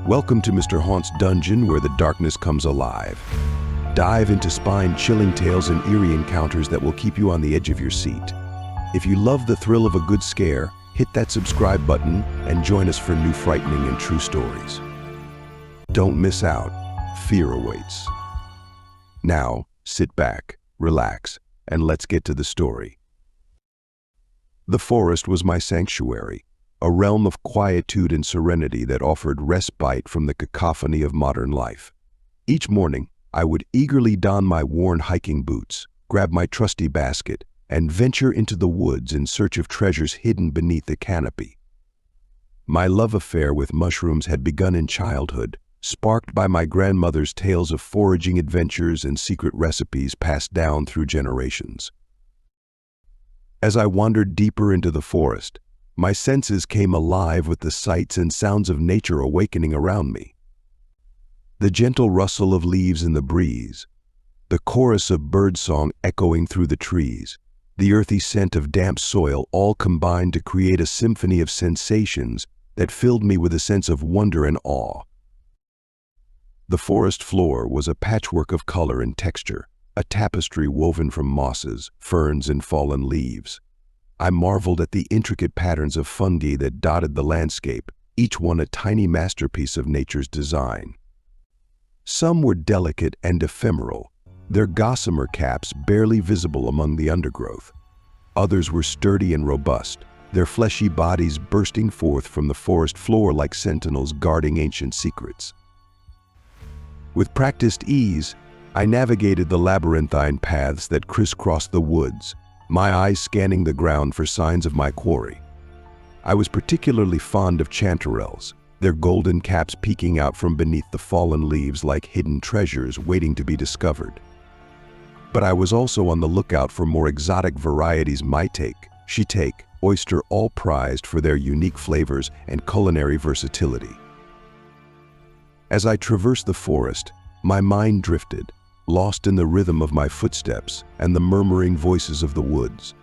Welcome to Mr. Haunt's dungeon where the darkness comes alive. Dive into spine-chilling tales and eerie encounters that will keep you on the edge of your seat. If you love the thrill of a good scare, hit that subscribe button and join us for new frightening and true stories. Don't miss out. Fear awaits. Now, sit back, relax, and let's get to the story. The forest was my sanctuary, a realm of quietude and serenity that offered respite from the cacophony of modern life. Each morning, I would eagerly don my worn hiking boots, grab my trusty basket, and venture into the woods in search of treasures hidden beneath the canopy. My love affair with mushrooms had begun in childhood, sparked by my grandmother's tales of foraging adventures and secret recipes passed down through generations. As I wandered deeper into the forest, my senses came alive with the sights and sounds of nature awakening around me. The gentle rustle of leaves in the breeze, the chorus of birdsong echoing through the trees, the earthy scent of damp soil all combined to create a symphony of sensations that filled me with a sense of wonder and awe. The forest floor was a patchwork of color and texture, a tapestry woven from mosses, ferns, and fallen leaves. I marveled at the intricate patterns of fungi that dotted the landscape, each one a tiny masterpiece of nature's design. Some were delicate and ephemeral, their gossamer caps barely visible among the undergrowth. Others were sturdy and robust, their fleshy bodies bursting forth from the forest floor like sentinels guarding ancient secrets. With practiced ease, I navigated the labyrinthine paths that crisscrossed the woods, my eyes scanning the ground for signs of my quarry. I was particularly fond of chanterelles, their golden caps peeking out from beneath the fallen leaves like hidden treasures waiting to be discovered. But I was also on the lookout for more exotic varieties maitake, shiitake, oyster, all prized for their unique flavors and culinary versatility. As I traversed the forest, my mind drifted, lost in the rhythm of my footsteps and the murmuring voices of the woods.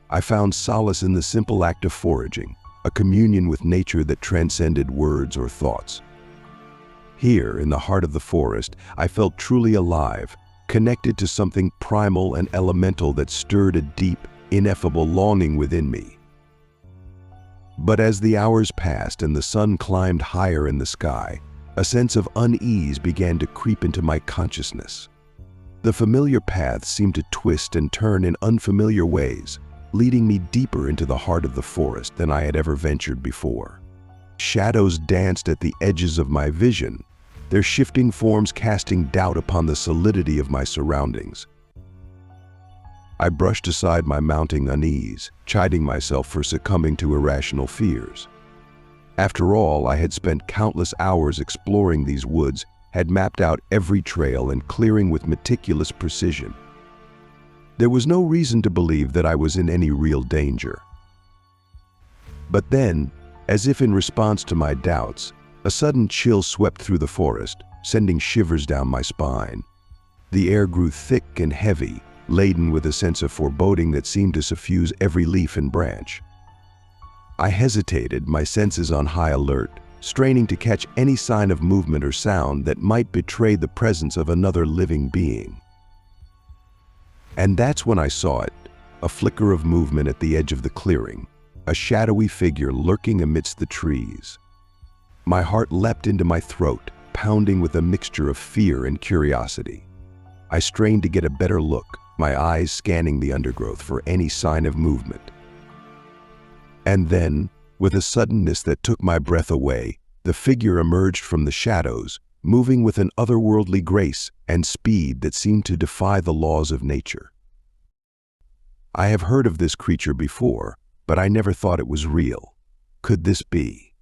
I found solace in the simple act of foraging, a communion with nature that transcended words or thoughts. Here, in the heart of the forest, I felt truly alive, connected to something primal and elemental that stirred a deep, ineffable longing within me. But as the hours passed and the sun climbed higher in the sky, a sense of unease began to creep into my consciousness. The familiar paths seemed to twist and turn in unfamiliar ways, leading me deeper into the heart of the forest than I had ever ventured before. Shadows danced at the edges of my vision, their shifting forms casting doubt upon the solidity of my surroundings. I brushed aside my mounting unease, chiding myself for succumbing to irrational fears. After all, I had spent countless hours exploring these woods, had mapped out every trail and clearing with meticulous precision. There was no reason to believe that I was in any real danger. But then, as if in response to my doubts, a sudden chill swept through the forest, sending shivers down my spine. The air grew thick and heavy, laden with a sense of foreboding that seemed to suffuse every leaf and branch. I hesitated, my senses on high alert, straining to catch any sign of movement or sound that might betray the presence of another living being. And that's when I saw it, a flicker of movement at the edge of the clearing, a shadowy figure lurking amidst the trees. My heart leapt into my throat, pounding with a mixture of fear and curiosity. I strained to get a better look, my eyes scanning the undergrowth for any sign of movement. And then, with a suddenness that took my breath away, the figure emerged from the shadows, moving with an otherworldly grace and speed that seemed to defy the laws of nature. I have heard of this creature before, but I never thought it was real. Could this be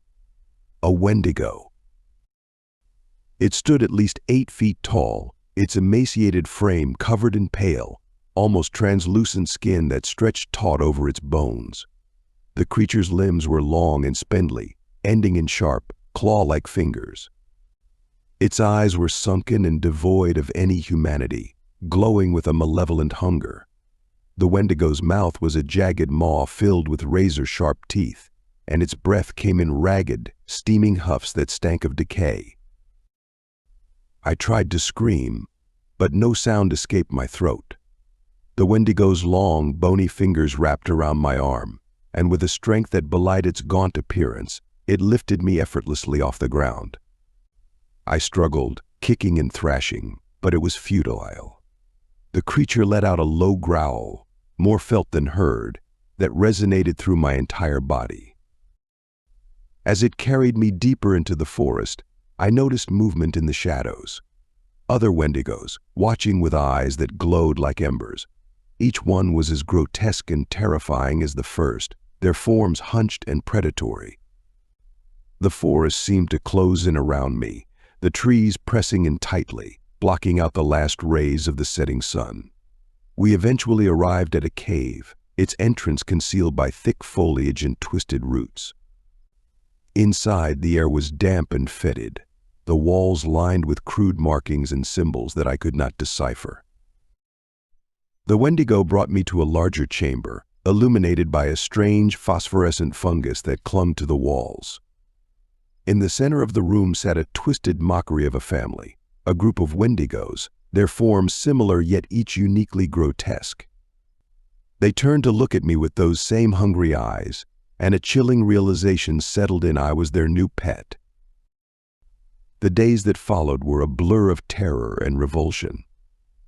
a Wendigo? It stood at least 8 feet tall, its emaciated frame covered in pale, almost translucent skin that stretched taut over its bones. The creature's limbs were long and spindly, ending in sharp, claw-like fingers. Its eyes were sunken and devoid of any humanity, glowing with a malevolent hunger. The Wendigo's mouth was a jagged maw filled with razor-sharp teeth, and its breath came in ragged, steaming huffs that stank of decay. I tried to scream, but no sound escaped my throat. The Wendigo's long, bony fingers wrapped around my arm, and with a strength that belied its gaunt appearance, it lifted me effortlessly off the ground. I struggled, kicking and thrashing, but it was futile. The creature let out a low growl, more felt than heard, that resonated through my entire body. As it carried me deeper into the forest, I noticed movement in the shadows. Other Wendigos, watching with eyes that glowed like embers. Each one was as grotesque and terrifying as the first, their forms hunched and predatory. The forest seemed to close in around me, the trees pressing in tightly, blocking out the last rays of the setting sun. We eventually arrived at a cave, its entrance concealed by thick foliage and twisted roots. Inside, the air was damp and fetid, the walls lined with crude markings and symbols that I could not decipher. The Wendigo brought me to a larger chamber, illuminated by a strange phosphorescent fungus that clung to the walls. In the center of the room sat a twisted mockery of a family, a group of Wendigos, their forms similar yet each uniquely grotesque. They turned to look at me with those same hungry eyes, and a chilling realization settled in. I was their new pet. The days that followed were a blur of terror and revulsion.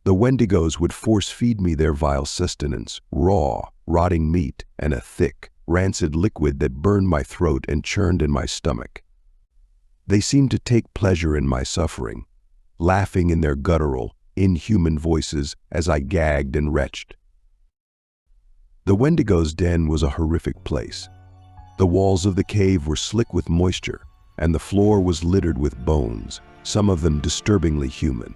The Wendigos would force-feed me their vile sustenance, raw, rotting meat, and a thick, rancid liquid that burned my throat and churned in my stomach. They seemed to take pleasure in my suffering, laughing in their guttural, inhuman voices as I gagged and retched. The Wendigo's den was a horrific place. The walls of the cave were slick with moisture, and the floor was littered with bones, some of them disturbingly human.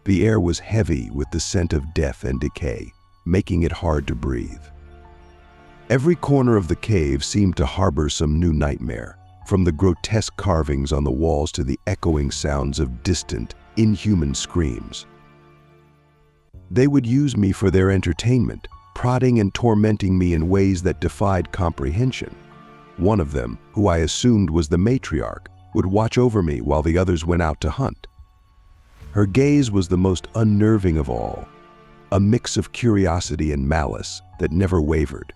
The air was heavy with the scent of death and decay, making it hard to breathe. Every corner of the cave seemed to harbor some new nightmare, from the grotesque carvings on the walls to the echoing sounds of distant, inhuman screams. They would use me for their entertainment, prodding and tormenting me in ways that defied comprehension. One of them, who I assumed was the matriarch, would watch over me while the others went out to hunt. Her gaze was the most unnerving of all, a mix of curiosity and malice that never wavered.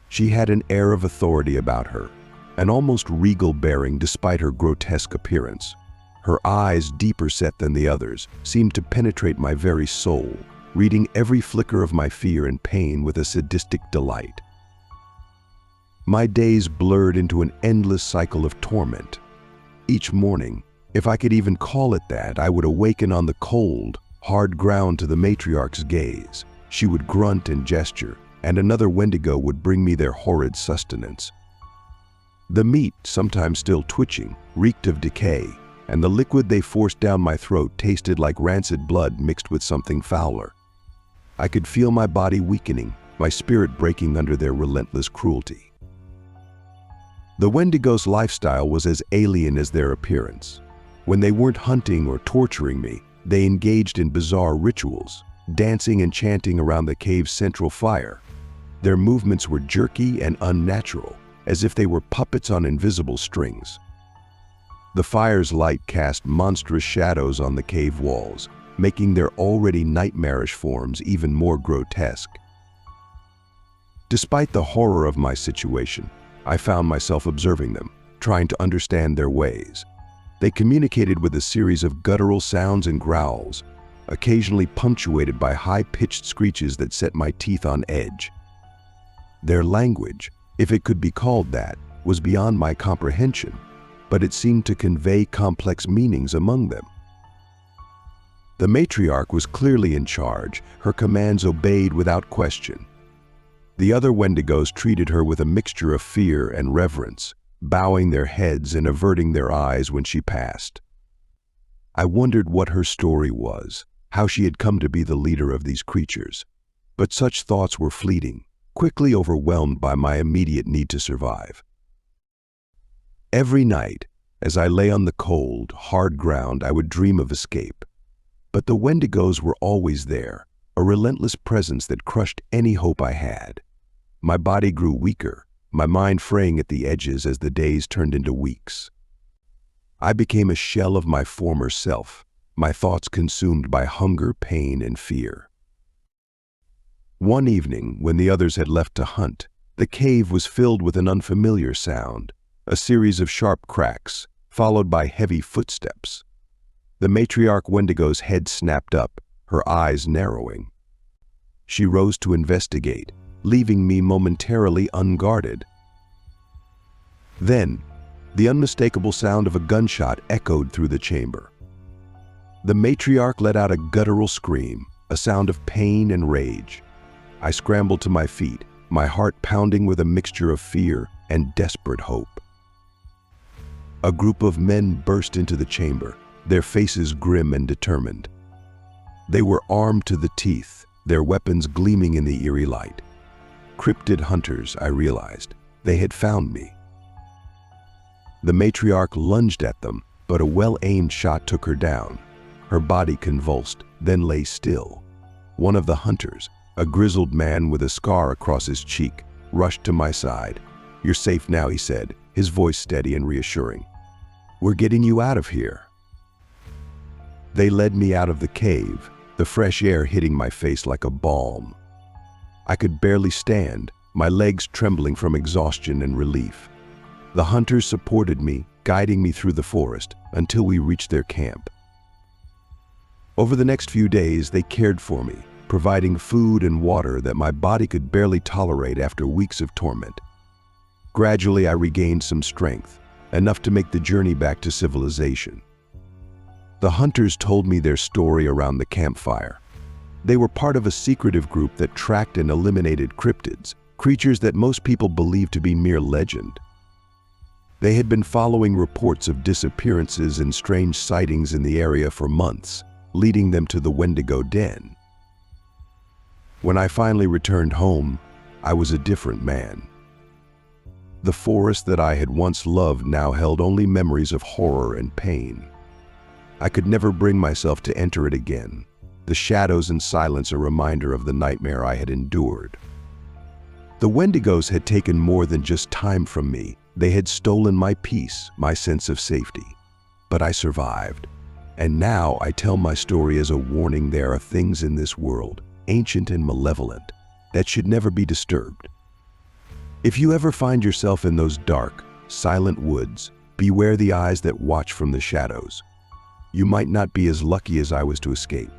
She had an air of authority about her, an almost regal bearing despite her grotesque appearance. Her eyes, deeper set than the others, seemed to penetrate my very soul, reading every flicker of my fear and pain with a sadistic delight. My days blurred into an endless cycle of torment. Each morning, if I could even call it that, I would awaken on the cold, hard ground to the matriarch's gaze. She would grunt and gesture, and another Wendigo would bring me their horrid sustenance. The meat, sometimes still twitching, reeked of decay, and the liquid they forced down my throat tasted like rancid blood mixed with something fouler. I could feel my body weakening, my spirit breaking under their relentless cruelty. The Wendigo's lifestyle was as alien as their appearance. When they weren't hunting or torturing me, they engaged in bizarre rituals, dancing and chanting around the cave's central fire. Their movements were jerky and unnatural, as if they were puppets on invisible strings. The fire's light cast monstrous shadows on the cave walls, making their already nightmarish forms even more grotesque. Despite the horror of my situation, I found myself observing them, trying to understand their ways. They communicated with a series of guttural sounds and growls, occasionally punctuated by high-pitched screeches that set my teeth on edge. Their language, if it could be called that, was beyond my comprehension, but it seemed to convey complex meanings among them. The matriarch was clearly in charge, her commands obeyed without question. The other Wendigos treated her with a mixture of fear and reverence, bowing their heads and averting their eyes when she passed. I wondered what her story was, how she had come to be the leader of these creatures. But such thoughts were fleeting, quickly overwhelmed by my immediate need to survive. Every night, as I lay on the cold, hard ground, I would dream of escape. But the Wendigos were always there, a relentless presence that crushed any hope I had. My body grew weaker, my mind fraying at the edges as the days turned into weeks. I became a shell of my former self, my thoughts consumed by hunger, pain, and fear. One evening, when the others had left to hunt, the cave was filled with an unfamiliar sound, a series of sharp cracks, followed by heavy footsteps. The matriarch Wendigo's head snapped up, her eyes narrowing. She rose to investigate, leaving me momentarily unguarded. Then, the unmistakable sound of a gunshot echoed through the chamber. The matriarch let out a guttural scream, a sound of pain and rage. I scrambled to my feet, my heart pounding with a mixture of fear and desperate hope. A group of men burst into the chamber, their faces grim and determined. They were armed to the teeth, their weapons gleaming in the eerie light. Cryptid hunters, I realized. They had found me. The matriarch lunged at them, but a well-aimed shot took her down. Her body convulsed, then lay still. One of the hunters, a grizzled man with a scar across his cheek, rushed to my side. "You're safe now," he said, his voice steady and reassuring. "We're getting you out of here." They led me out of the cave, the fresh air hitting my face like a balm. I could barely stand, my legs trembling from exhaustion and relief. The hunters supported me, guiding me through the forest until we reached their camp. Over the next few days, they cared for me, providing food and water that my body could barely tolerate after weeks of torment. Gradually, I regained some strength, enough to make the journey back to civilization. The hunters told me their story around the campfire. They were part of a secretive group that tracked and eliminated cryptids, creatures that most people believed to be mere legend. They had been following reports of disappearances and strange sightings in the area for months, leading them to the Wendigo Den. When I finally returned home, I was a different man. The forest that I had once loved now held only memories of horror and pain. I could never bring myself to enter it again, the shadows and silence a reminder of the nightmare I had endured. The Wendigos had taken more than just time from me. They had stolen my peace, my sense of safety. But I survived. And now I tell my story as a warning: there are things in this world, ancient and malevolent, that should never be disturbed. If you ever find yourself in those dark, silent woods, beware the eyes that watch from the shadows. You might not be as lucky as I was to escape.